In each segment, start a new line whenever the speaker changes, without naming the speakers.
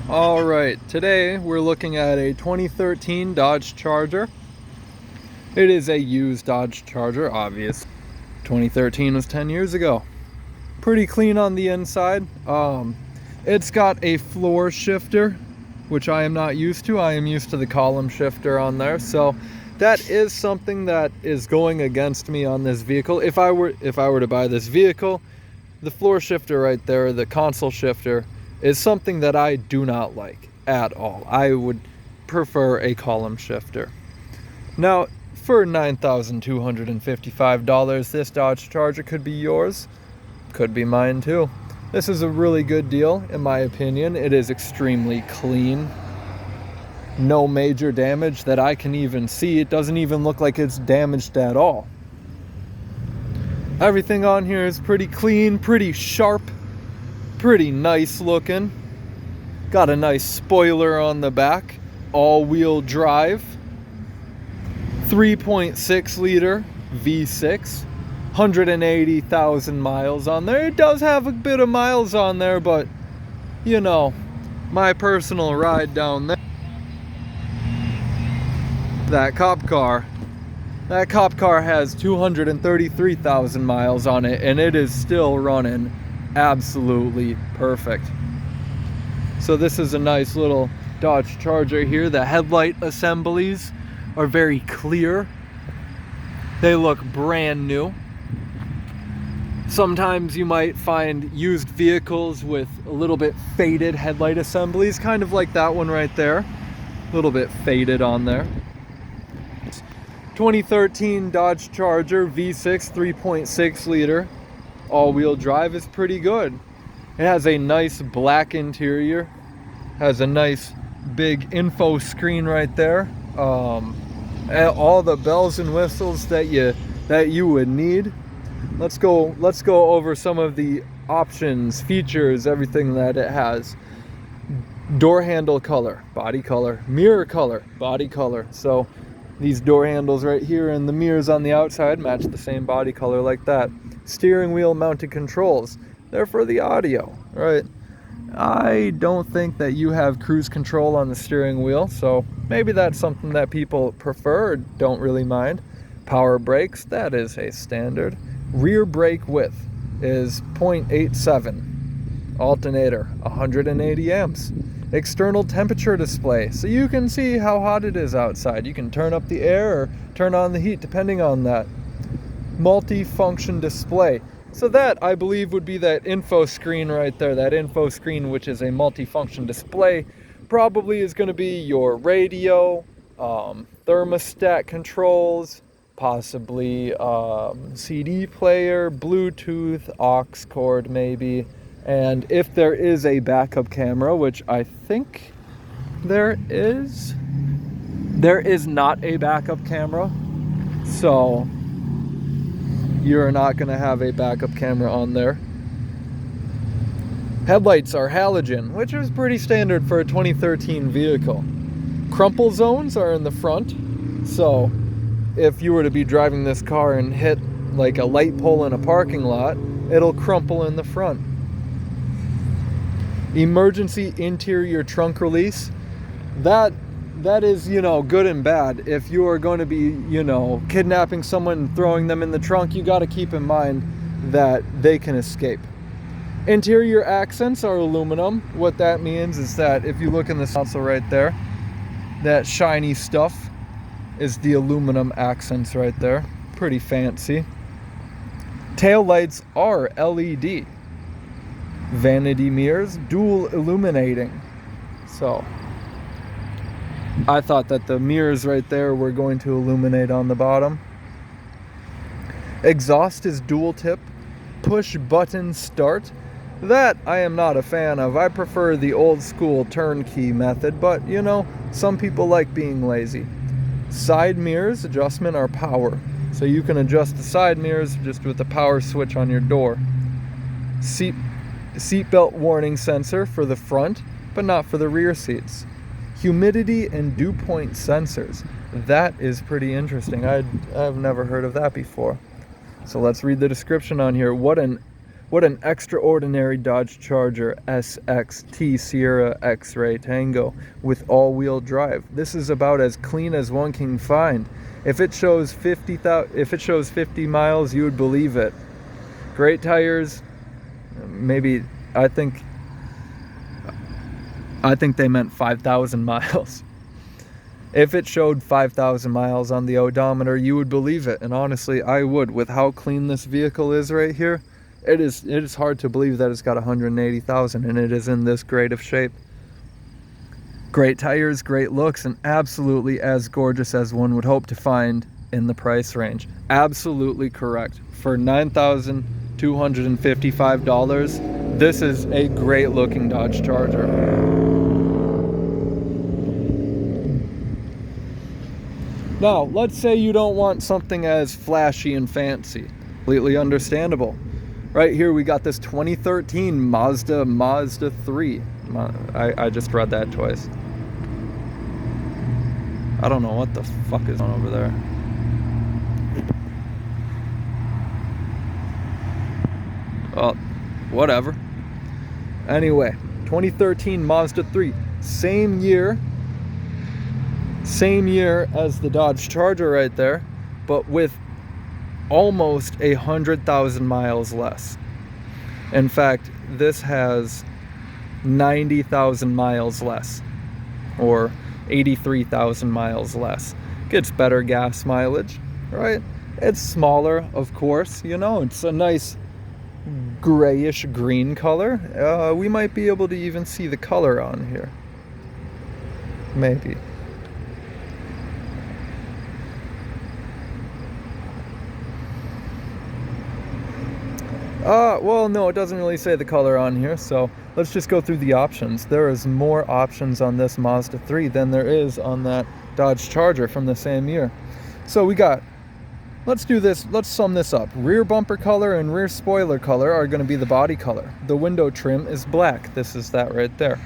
Alright, today we're looking at a 2013 Dodge Charger. It is a used Dodge Charger, obvious. 2013 was 10 years ago. Pretty clean on the inside. It's got a floor shifter, which I am not used to. I am used to the column shifter on there, so that is something that is going against me on this vehicle. If I were to buy this vehicle, the floor shifter right there, the console shifter, is something that I do not like at all. I would prefer a column shifter. Now, for $9,255, this Dodge Charger could be yours, could be mine too. This is a really good deal, in my opinion. It is extremely clean. No major damage that I can even see. It doesn't even look like it's damaged at all. Everything on here is pretty clean, pretty sharp, pretty nice looking. Got a nice spoiler on the back, all-wheel drive, 3.6 liter V6, 180,000 miles on there. It does have a bit of miles on there, but you know, my personal ride down there, that cop car has 233,000 miles on it, and it is still running absolutely perfect. So this is a nice little Dodge Charger here. The headlight assemblies are very clear. They look brand new. Sometimes you might find used vehicles with a little bit faded headlight assemblies, kind of like that one right there. A little bit faded on there. 2013 Dodge Charger V6 3.6 liter all-wheel drive is pretty good. It has a nice black interior, has a nice big info screen right there, and all the bells and whistles that you would need. Let's go over some of the options, features, everything that it has. Door handle color, body color, mirror color, body color. So these door handles right here and the mirrors on the outside match the same body color like that. Steering wheel mounted controls. They're for the audio, right? I don't think that you have cruise control on the steering wheel, so maybe that's something that people prefer or don't really mind. Power brakes, that is a standard. Rear brake width is 0.87. Alternator, 180 amps. External temperature display, so you can see how hot it is outside. You can turn up the air or turn on the heat depending on that. Multi-function display, so that I believe would be that info screen right there. That info screen, which is a multi-function display, probably is going to be your radio, thermostat controls, possibly CD player, Bluetooth, aux cord maybe. And if there is a backup camera, which I think there is not a backup camera. So you're not going to have a backup camera on there. Headlights are halogen, which is pretty standard for a 2013 vehicle. Crumple zones are in the front. So if you were to be driving this car and hit like a light pole in a parking lot, it'll crumple in the front. Emergency interior trunk release, that is, good and bad. If you are going to be, kidnapping someone and throwing them in the trunk, you got to keep in mind that they can escape. Interior accents are aluminum. What that means is that if you look in the console right there, that shiny stuff is the aluminum accents right there. Pretty fancy. Tail lights are LED. Vanity mirrors, dual illuminating. So I thought that the mirrors right there were going to illuminate on the bottom. Exhaust is dual tip, push button start. That I am not a fan of. I prefer the old school turnkey method, but some people like being lazy. Side mirrors adjustment are power, so you can adjust the side mirrors just with the power switch on your door. Seatbelt warning sensor for the front, but not for the rear seats. Humidity and dew point sensors. That is pretty interesting. I've never heard of that before. So let's read the description on here. What an What an extraordinary Dodge Charger SXT Sierra X-Ray Tango with all-wheel drive. This is about as clean as one can find. If it shows 50 miles, you would believe it. Great tires. Maybe I think they meant 5,000 miles. If it showed 5,000 miles on the odometer, you would believe it. And honestly, I would. With how clean this vehicle is right here, it is hard to believe that it's got 180,000 and it is in this great of shape. Great tires, great looks, and absolutely as gorgeous as one would hope to find in the price range. Absolutely correct. For $9,255, this is a great looking Dodge Charger. Now, let's say you don't want something as flashy and fancy. Completely understandable. Right here we got this 2013 Mazda 3. I just read that twice. I don't know what the fuck is on over there. Well, whatever. Anyway, 2013 Mazda 3. Same year as the Dodge Charger right there, but with almost 100,000 miles less. In fact, this has 90,000 miles less, or 83,000 miles less. Gets better gas mileage, right? It's smaller, of course, you know, it's a nice grayish green color. We might be able to even see the color on here. Maybe. Well, no, it doesn't really say the color on here, so let's just go through the options. There is more options on this Mazda 3 than there is on that Dodge Charger from the same year. So we got, let's do this, let's sum this up. Rear bumper color and rear spoiler color are going to be the body color. The window trim is black. This is that right there.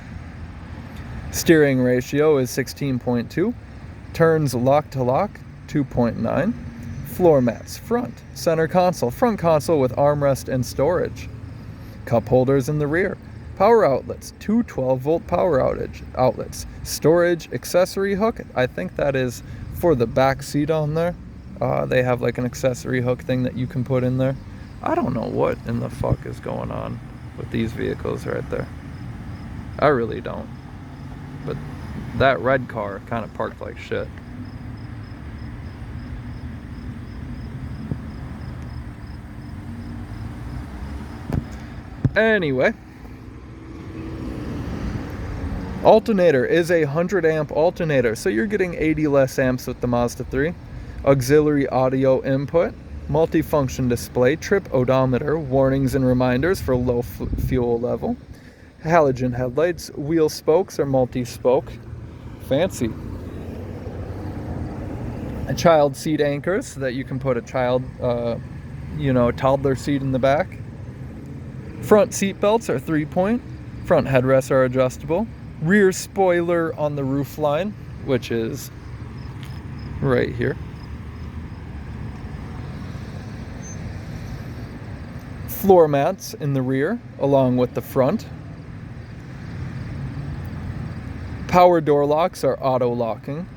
Steering ratio is 16.2. Turns lock to lock, 2.9. Floor mats, front. Center console, front console with armrest and storage. Cup holders in the rear. Power outlets, two 12-volt power outlets. Storage accessory hook, I think that is for the back seat on there. They have like an accessory hook thing that you can put in there. I don't know what in the fuck is going on with these vehicles right there. I really don't. But that red car kind of parked like shit. Anyway, alternator is a 100 amp alternator, so you're getting 80 less amps with the Mazda 3. Auxiliary audio input, multifunction display, trip odometer, warnings and reminders for low fuel level, halogen headlights, wheel spokes are multi-spoke, fancy. A child seat anchors so that you can put a child, toddler seat in the back. Front seat belts are 3-point. Front headrests are adjustable. Rear spoiler on the roof line, which is right here. Floor mats in the rear, along with the front. Power door locks are auto locking.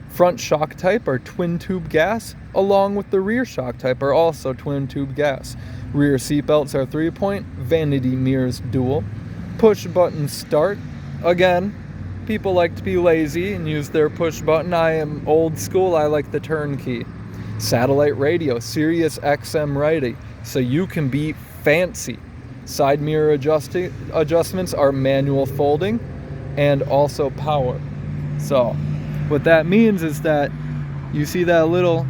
Front shock type are twin tube gas, along with the rear shock type are also twin tube gas. Rear seat belts are 3-point, vanity mirrors dual. Push button start. Again, people like to be lazy and use their push button. I am old school, I like the turn key. Satellite radio, Sirius XM ready, so you can be fancy. Side mirror adjustments are manual folding and also power. So what that means is that you see that little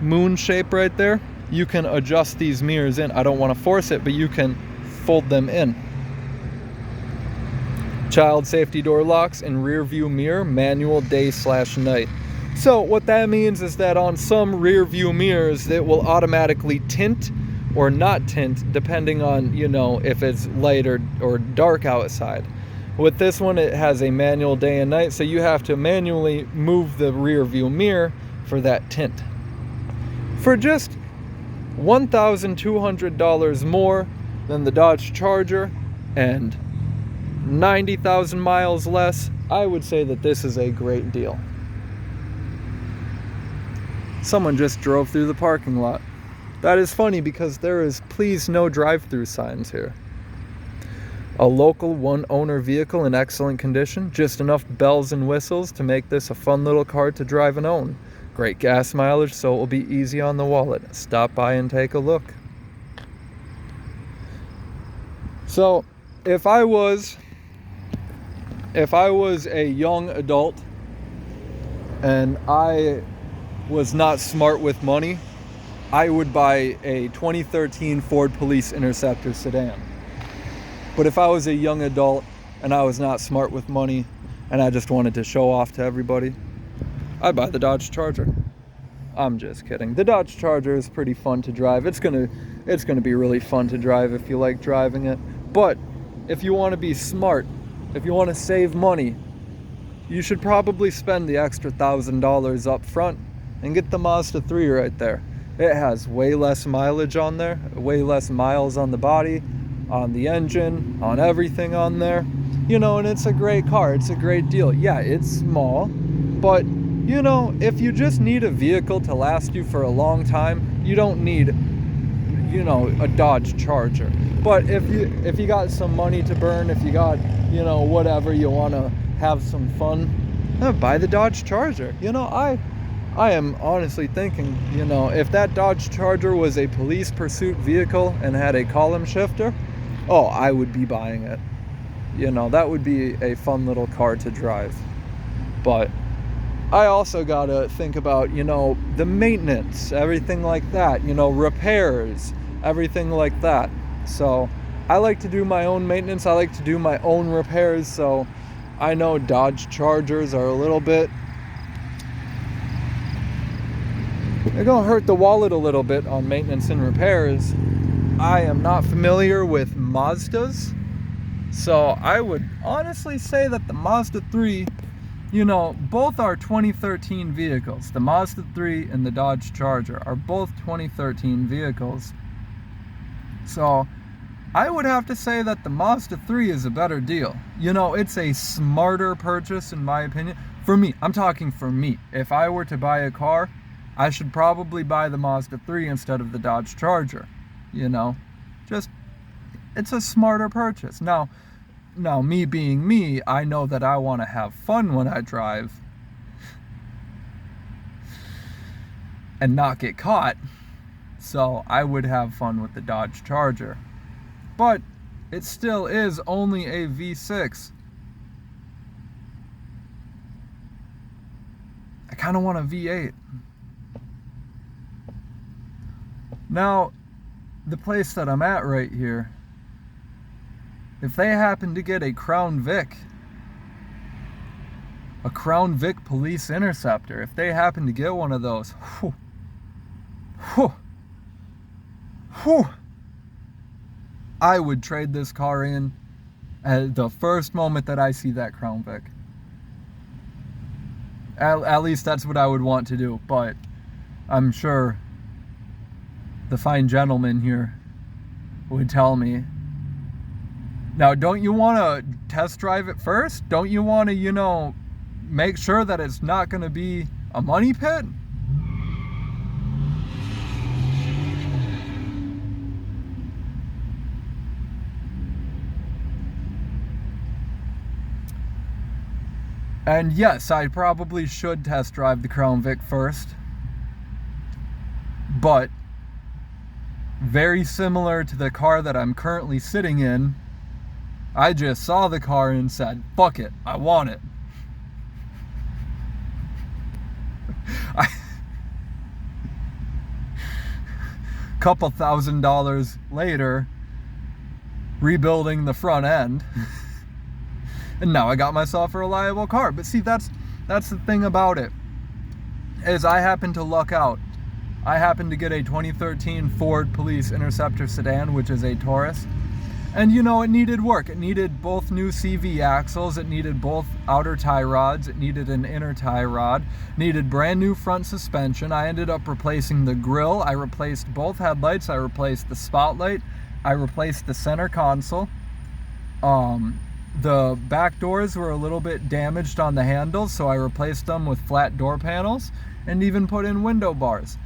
moon shape right there? You can adjust these mirrors in. I don't want to force it, but you can fold them in. Child safety door locks and rear view mirror, manual day/night. So what that means is that on some rear view mirrors, it will automatically tint or not tint depending on, if it's light or dark outside. With this one, it has a manual day and night, so you have to manually move the rear view mirror for that tint. For just $1,200 more, than the Dodge Charger and 90,000 miles less, I would say that this is a great deal. Someone just drove through the parking lot. That is funny because there is please no drive-through signs here. A local one-owner vehicle in excellent condition, just enough bells and whistles to make this a fun little car to drive and own. Great gas mileage, so it will be easy on the wallet. Stop by and take a look. So, if I was a young adult and I was not smart with money, I would buy a 2013 Ford Police Interceptor sedan. But if I was a young adult and I was not smart with money and I just wanted to show off to everybody, I'd buy the Dodge Charger. I'm just kidding. The Dodge Charger is pretty fun to drive. It's gonna be really fun to drive if you like driving it. But if you want to be smart, if you want to save money, you should probably spend the extra $1,000 up front and get the Mazda 3 right there. It has way less mileage on there, way less miles on the body, on the engine, on everything on there. You know, and it's a great car. It's a great deal. Yeah, it's small, but you know, if you just need a vehicle to last you for a long time, you don't need, you know, a Dodge Charger. But if you got some money to burn, if you got, you know, whatever, you want to have some fun, buy the Dodge Charger. You know, I am honestly thinking, you know, if that Dodge Charger was a police pursuit vehicle and had a column shifter, oh, I would be buying it. You know, that would be a fun little car to drive. But I also gotta think about, you know, the maintenance, everything like that, you know, repairs, everything like that. So I like to do my own maintenance. I like to do my own repairs. So I know Dodge Chargers are a little bit, they're gonna hurt the wallet a little bit on maintenance and repairs. I am not familiar with Mazdas, so I would honestly say that the Mazda 3, you know, both are 2013 vehicles. The Mazda 3 and the Dodge Charger are both 2013 vehicles. So I would have to say that the Mazda 3 is a better deal. You know, it's a smarter purchase in my opinion. For me, I'm talking for me. If I were to buy a car, I should probably buy the Mazda 3 instead of the Dodge Charger. You know, just, it's a smarter purchase. Now, me being me, I know that I want to have fun when I drive and not get caught. So I would have fun with the Dodge Charger. But it still is only a V6. I kind of want a V8. Now, the place that I'm at right here, if they happen to get a Crown Vic Police Interceptor, if they happen to get one of those, I would trade this car in at the first moment that I see that Crown Vic. At least that's what I would want to do, but I'm sure the fine gentleman here would tell me, now don't you want to test drive it first? Don't you want to, you know, make sure that it's not going to be a money pit? And yes, I probably should test drive the Crown Vic first, but very similar to the car that I'm currently sitting in, I just saw the car and said, fuck it, I want it. Couple $1,000s later, rebuilding the front end, and now I got myself a reliable car. But see, that's the thing about it, is I happen to luck out. I happened to get a 2013 Ford Police Interceptor sedan, which is a Taurus. And you know, it needed work. It needed both new CV axles, it needed both outer tie rods, it needed an inner tie rod, needed brand new front suspension. I ended up replacing the grille, I replaced both headlights, I replaced the spotlight, I replaced the center console. The back doors were a little bit damaged on the handles, so I replaced them with flat door panels and even put in window bars.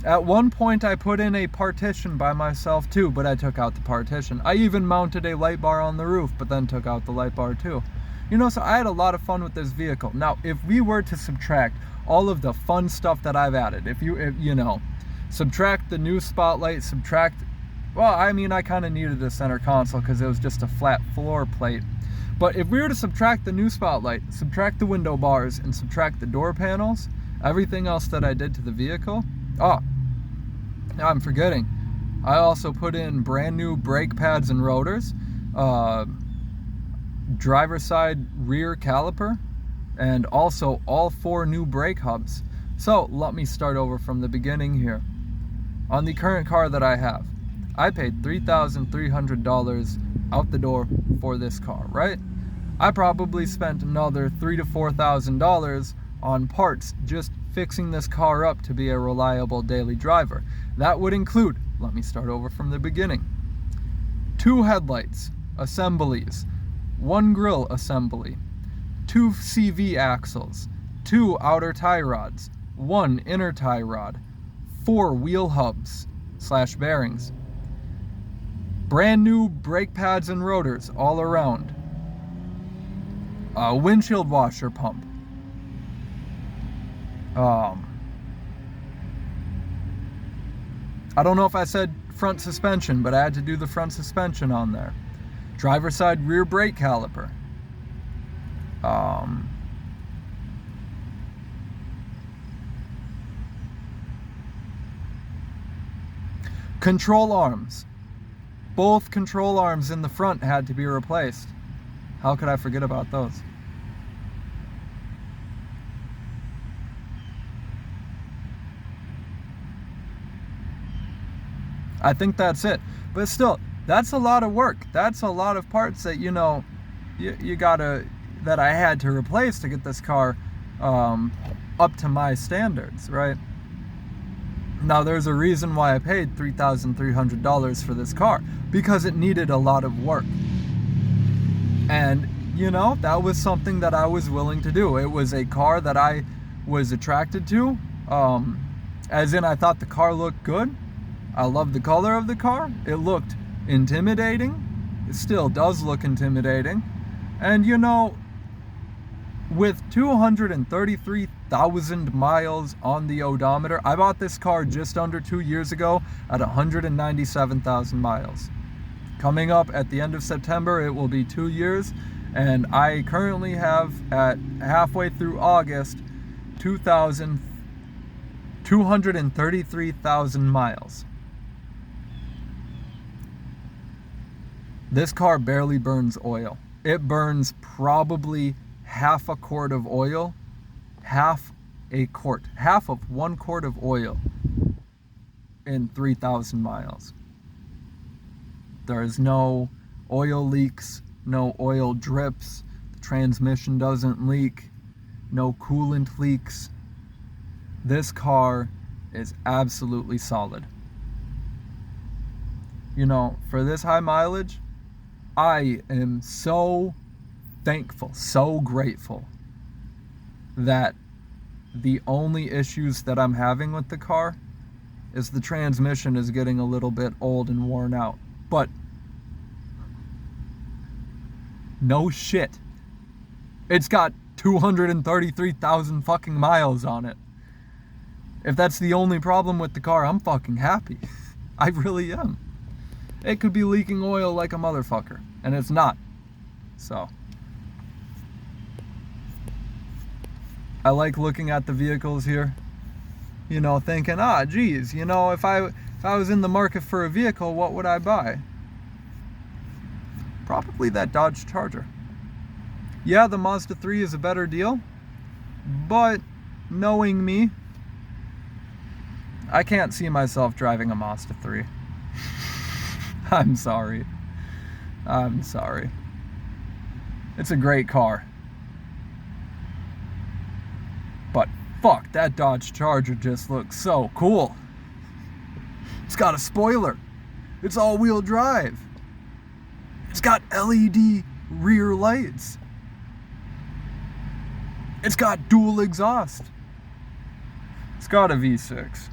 At one point I put in a partition by myself too, but I took out the partition. I even mounted a light bar on the roof, but then took out the light bar too. You know, so I had a lot of fun with this vehicle. Now, if we were to subtract all of the fun stuff that I've added, if you know, subtract the new spotlight, well, I mean, I kind of needed a center console because it was just a flat floor plate. But if we were to subtract the new spotlight, subtract the window bars, and subtract the door panels, everything else that I did to the vehicle, I'm forgetting. I also put in brand new brake pads and rotors, driver's side rear caliper, and also all 4 new brake hubs. So let me start over from the beginning here. On the current car that I have, I paid $3,300 out the door for this car, right? I probably spent another $3,000 to $4,000 on parts just fixing this car up to be a reliable daily driver. That would include, let me start over from the beginning, 2 headlights assemblies, 1 grille assembly, 2 CV axles, 2 outer tie rods, 1 inner tie rod, 4 wheel hubs / bearings, brand new brake pads and rotors all around, a windshield washer pump, I don't know if I said front suspension, but I had to do the front suspension on there. Driver side rear brake caliper. Control arms. Both control arms in the front had to be replaced. How could I forget about those? I think that's it. But still, that's a lot of work. That's a lot of parts that, you know, that I had to replace to get this car up to my standards, right? Now, there's a reason why I paid $3,300 for this car, because it needed a lot of work. And, you know, that was something that I was willing to do. It was a car that I was attracted to, as in I thought the car looked good. I loved the color of the car. It looked intimidating. It still does look intimidating. And, you know, with 233,000 miles on the odometer, I bought this car just under 2 years ago at 197,000 miles. Coming up at the end of September, it will be 2 years, and I currently have, at halfway through August, 233,000 miles. This car barely burns oil. It burns probably half a quart of oil, half of 1 quart of oil in 3,000 miles. There's no oil leaks, no oil drips, the transmission doesn't leak, no coolant leaks. This car is absolutely solid. You know, for this high mileage, I am so thankful, so grateful that the only issues that I'm having with the car is the transmission is getting a little bit old and worn out. But no shit, it's got 233,000 fucking miles on it. If that's the only problem with the car, I'm fucking happy. I really am. It could be leaking oil like a motherfucker, and it's not. So I like looking at the vehicles here, you know, thinking, geez, you know, if I was in the market for a vehicle, what would I buy? Probably that Dodge Charger. Yeah, the Mazda 3 is a better deal, but knowing me, I can't see myself driving a Mazda 3. I'm sorry. It's a great car. But fuck, that Dodge Charger just looks so cool. It's got a spoiler. It's all-wheel drive. It's got LED rear lights. It's got dual exhaust. It's got a V6.